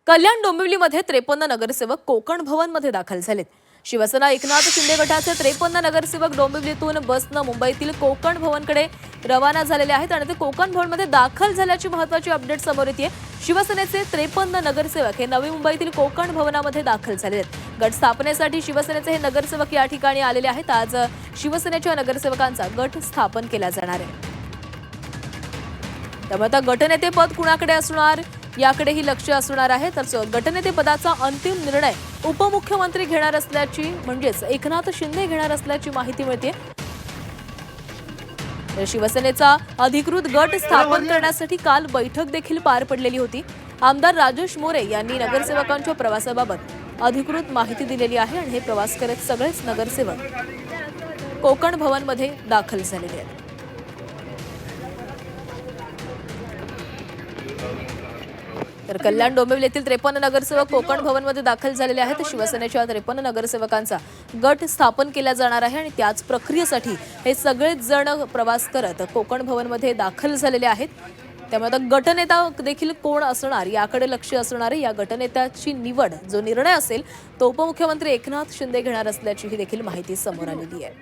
कल्याण डोंबिवलीमध्ये 53 नगरसेवक कोकण भवनमध्ये दाखल झालेत। शिवसेना एकनाथ शिंदे गटाचे 53 नगरसेवक डोंबिवलीतून बसनं मुंबईतील कोकण भवनकडे रवाना झालेले आहेत आणि ते कोकण भवनमध्ये दाखल झाल्याची महत्त्वाची अपडेट समोर येते। शिवसेनेचे 53 नगरसेवक हे नवी मुंबईतील कोकण भवनामध्ये दाखल झाले आहेत। गट स्थापनेसाठी शिवसेनेचे हे नगरसेवक या ठिकाणी आलेले आहेत। आज शिवसेनेच्या नगरसेवकांचा गट स्थापन केला जाणार आहे। त्यामुळे आता गटनेते पद कुणाकडे असणार याकडेही लक्ष असणार आहे। तर गटनेते पदाचा अंतिम निर्णय उपमुख्यमंत्री घेणार असल्याची म्हणजेच एकनाथ शिंदे घेणार असल्याची माहिती मिळते। शिवसेनेचा अधिकृत गट स्थापन करण्यासाठी काल बैठक देखील पार पडलेली होती। आमदार राजेश मोरे यांनी नगरसेवकांच्या प्रवासाबाबत अधिकृत माहिती दिलेली आहे आणि हे प्रवास करत सगळेच नगरसेवक कोकण भवनमध्ये दाखल झालेले आहेत। तर कल्याण डोंबिवलीतील 53 नगरसेवक कोकण भवनमध्ये दाखल झालेले आहेत। शिवसेनेच्या 53 नगरसेवकांचा गट स्थापन केला जाणार आहे आणि त्याच प्रक्रियेसाठी हे सगळेच जण प्रवास करत कोकण भवनमध्ये दाखल झालेले आहेत। त्यामुळे आता गटनेता देखील कोण असणार याकडे लक्ष असणार आहे। या गटनेत्याची निवड जो निर्णय असेल तो उपमुख्यमंत्री एकनाथ शिंदे घेणार असल्याची ही देखील माहिती समोर आलेली आहे।